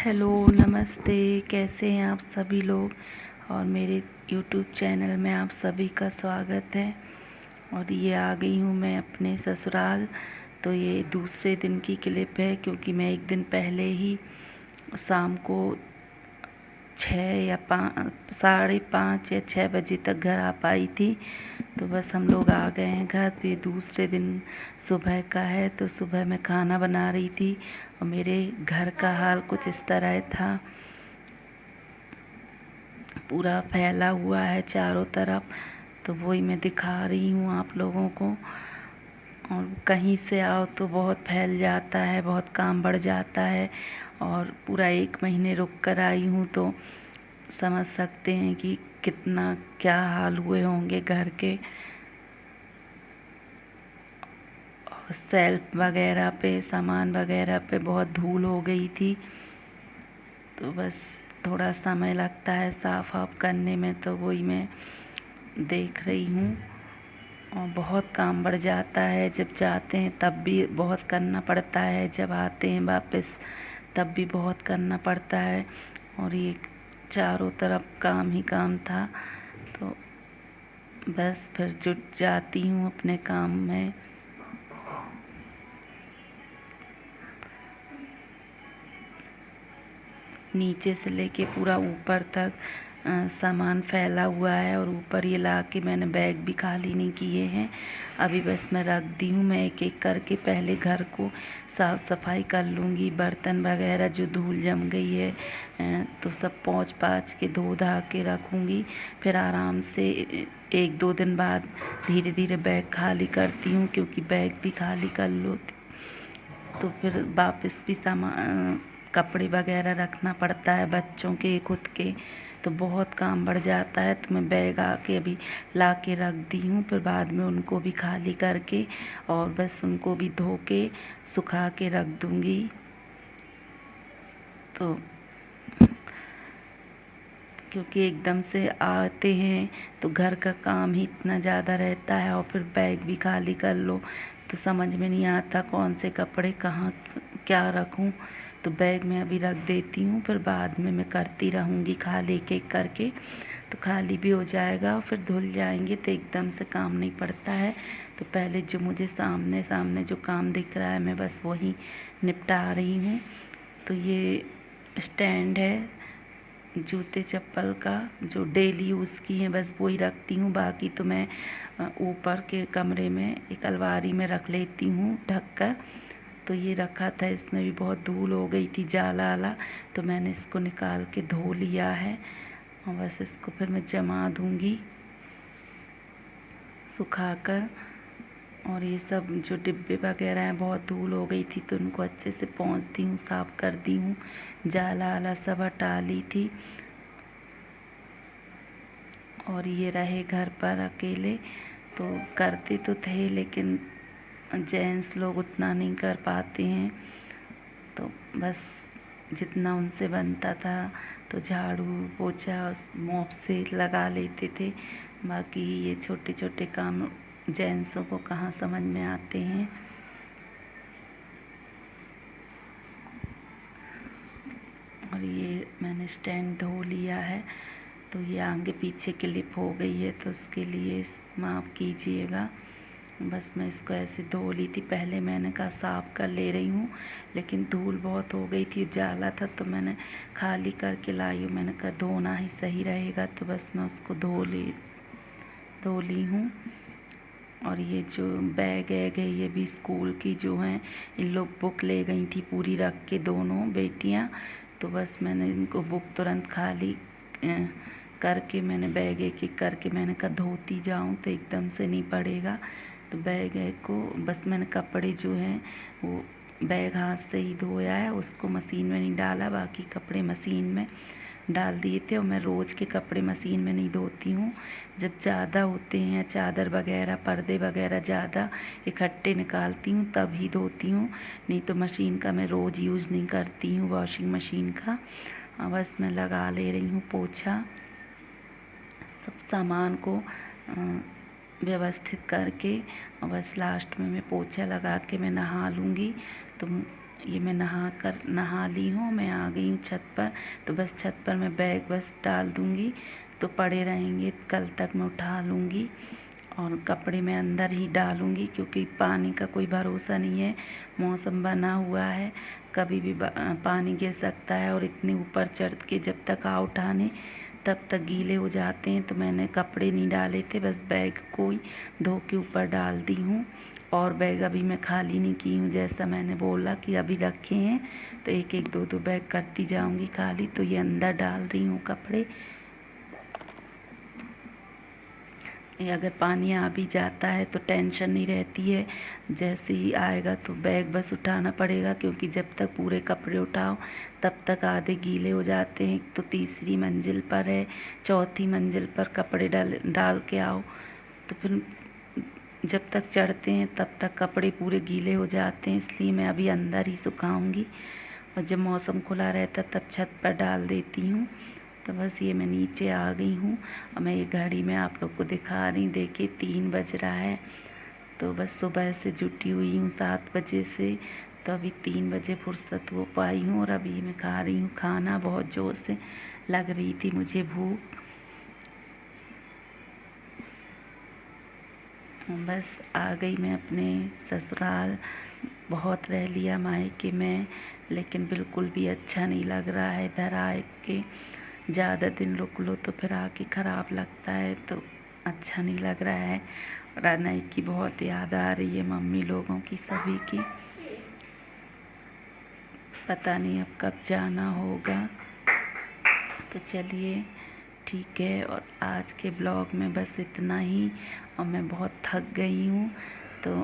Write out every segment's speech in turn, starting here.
Hello, नमस्ते। कैसे हैं आप सभी लोग। और मेरे यूट्यूब चैनल में आप सभी का स्वागत है। और ये आ गई हूँ मैं अपने ससुराल। तो ये दूसरे दिन की क्लिप है, क्योंकि मैं एक दिन पहले ही शाम को 5:30 या 6:30 तक घर आ पाई थी। तो बस हम लोग आ गए हैं घर। तो ये दूसरे दिन सुबह का है। तो सुबह मैं खाना बना रही थी और मेरे घर का हाल कुछ इस तरह था। पूरा फैला हुआ है चारों तरफ। तो वही मैं दिखा रही हूँ आप लोगों को। और कहीं से आओ तो बहुत फैल जाता है, बहुत काम बढ़ जाता है। और पूरा 1 महीने रुक कर आई हूँ, तो समझ सकते हैं कि कितना क्या हाल हुए होंगे घर के। और सेल्फ वगैरह पे, सामान वगैरह पे बहुत धूल हो गई थी। तो बस थोड़ा समय लगता है साफ़ ऑफ करने में, तो वही मैं देख रही हूँ। और बहुत काम बढ़ जाता है। जब जाते हैं तब भी बहुत करना पड़ता है, जब आते हैं वापस तब भी बहुत करना पड़ता है। और ये चारों तरफ काम ही काम था। तो बस फिर जुट जाती हूँ अपने काम में। नीचे से लेके पूरा ऊपर तक सामान फैला हुआ है। और ऊपर ये ला के मैंने बैग भी खाली नहीं किए हैं। अभी बस मैं रख दी हूँ। मैं एक एक करके पहले घर को साफ़ सफाई कर लूँगी। बर्तन वगैरह जो धूल जम गई है तो सब पोंछ पाछ के धो धा के रखूँगी। फिर आराम से 1-2 दिन बाद धीरे धीरे बैग खाली करती हूँ, क्योंकि बैग भी खाली कर लो तो फिर वापस भी सामान कपड़े वगैरह रखना पड़ता है, बच्चों के, खुद के। तो बहुत काम बढ़ जाता है। तो मैं बैग आके अभी ला के रख दी हूँ। फिर बाद में उनको भी खाली करके और बस उनको भी धो के सुखा के रख दूँगी। तो क्योंकि एकदम से आते हैं तो घर का काम ही इतना ज़्यादा रहता है, और फिर बैग भी खाली कर लो तो समझ में नहीं आता कौन से कपड़े कहाँ क्या रखूं। तो बैग में अभी रख देती हूँ, फिर बाद में मैं करती रहूँगी खाली एक एक करके। तो खाली भी हो जाएगा और फिर धुल जाएंगे, तो एकदम से काम नहीं पड़ता है। तो पहले जो मुझे सामने सामने जो काम दिख रहा है मैं बस वही निपटा रही हूँ। तो ये स्टैंड है जूते चप्पल का, जो डेली यूज़ की हैं बस वही रखती हूँ। बाकी तो मैं ऊपर के कमरे में एक अलमारी में रख लेती हूँ ढक कर। तो ये रखा था, इसमें भी बहुत धूल हो गई थी, जाला आला। तो मैंने इसको निकाल के धो लिया है और बस इसको फिर मैं जमा दूँगी सुखाकर। और ये सब जो डिब्बे वगैरह हैं बहुत धूल हो गई थी, तो उनको अच्छे से पोंछती हूँ, साफ़ कर दी हूँ, जाला आला सब हटा ली थी। और ये रहे घर पर अकेले, तो करते तो थे लेकिन जेंट्स लोग उतना नहीं कर पाते हैं। तो बस जितना उनसे बनता था तो झाड़ू पोछा मॉप से लगा लेते थे। बाकी ये छोटे छोटे काम जेंट्सों को कहाँ समझ में आते हैं। और ये मैंने स्टैंड धो लिया है। तो ये आगे पीछे क्लिप हो गई है, तो उसके लिए माफ़ कीजिएगा। बस मैं इसको ऐसे धो ली थी। पहले मैंने कहा साफ़ कर ले रही हूँ, लेकिन धूल बहुत हो गई थी, जाला था, तो मैंने खाली करके लाई हूँ। मैंने कहा धोना ही सही रहेगा, तो बस मैं उसको धो ली हूँ। और ये जो बैग है ये भी स्कूल की जो हैं, इन लोग बुक ले गई थी पूरी रख के, दोनों बेटियाँ। तो बस मैंने इनको बुक तुरंत खाली करके मैंने बैग एक एक करके मैंने कहा धोती जाऊँ तो एकदम से नहीं पड़ेगा। तो बैग को बस मैंने कपड़े जो हैं वो बैग हाथ से ही धोया है, उसको मशीन में नहीं डाला। बाकी कपड़े मशीन में डाल दिए थे। और मैं रोज़ के कपड़े मशीन में नहीं धोती हूँ। जब ज़्यादा होते हैं चादर वगैरह पर्दे वगैरह ज़्यादा इकट्ठे निकालती हूँ तब ही धोती हूँ, नहीं तो मशीन का मैं रोज़ यूज़ नहीं करती हूँ, वॉशिंग मशीन का। बस मैं लगा ले रही हूँ पोछा, सब सामान को व्यवस्थित करके। और बस लास्ट में मैं पोछा लगा के मैं नहा लूँगी। तो ये मैं नहा ली हूँ, मैं आ गई हूँ छत पर। तो बस छत पर मैं बैग बस डाल दूँगी तो पड़े रहेंगे, कल तक मैं उठा लूँगी। और कपड़े मैं अंदर ही डालूँगी क्योंकि पानी का कोई भरोसा नहीं है, मौसम बना हुआ है, कभी भी पानी गिर सकता है। और इतने ऊपर चढ़ के जब तक आओ उठाने तब तक गीले हो जाते हैं, तो मैंने कपड़े नहीं डाले थे, बस बैग को ही धो के ऊपर डाल दी हूँ। और बैग अभी मैं खाली नहीं की हूँ, जैसा मैंने बोला कि अभी रखे हैं तो एक एक दो दो बैग करती जाऊँगी खाली। तो ये अंदर डाल रही हूँ कपड़े। अगर पानी आ भी जाता है तो टेंशन नहीं रहती है, जैसे ही आएगा तो बैग बस उठाना पड़ेगा, क्योंकि जब तक पूरे कपड़े उठाओ तब तक आधे गीले हो जाते हैं। तो तीसरी मंजिल पर है, चौथी मंजिल पर कपड़े डाल के आओ तो फिर जब तक चढ़ते हैं तब तक कपड़े पूरे गीले हो जाते हैं, इसलिए मैं अभी अंदर ही सुखाऊंगी। और जब मौसम खुला रहता तब छत पर डाल देती हूँ। तो बस ये मैं नीचे आ गई हूँ और मैं ये घड़ी में आप लोग को दिखा रही, देखिए 3 बज रहा है। तो बस सुबह से जुटी हुई हूँ 7 बजे से, तो अभी 3 बजे फुर्सत हो पाई हूँ। और अभी मैं खा रही हूँ खाना, बहुत ज़ोर से लग रही थी मुझे भूख। बस आ गई मैं अपने ससुराल। बहुत रह लिया मायके में, लेकिन बिल्कुल भी अच्छा नहीं लग रहा है। इधर आए के ज़्यादा दिन रुक लो तो फिर आके ख़राब लगता है, तो अच्छा नहीं लग रहा है। और अनय की बहुत याद आ रही है, मम्मी लोगों की, सभी की। पता नहीं अब कब जाना होगा। तो चलिए ठीक है, और आज के ब्लॉग में बस इतना ही। और मैं बहुत थक गई हूँ, तो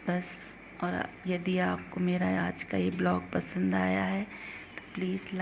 बस। और यदि आपको मेरा आज का ये ब्लॉग पसंद आया है तो प्लीज़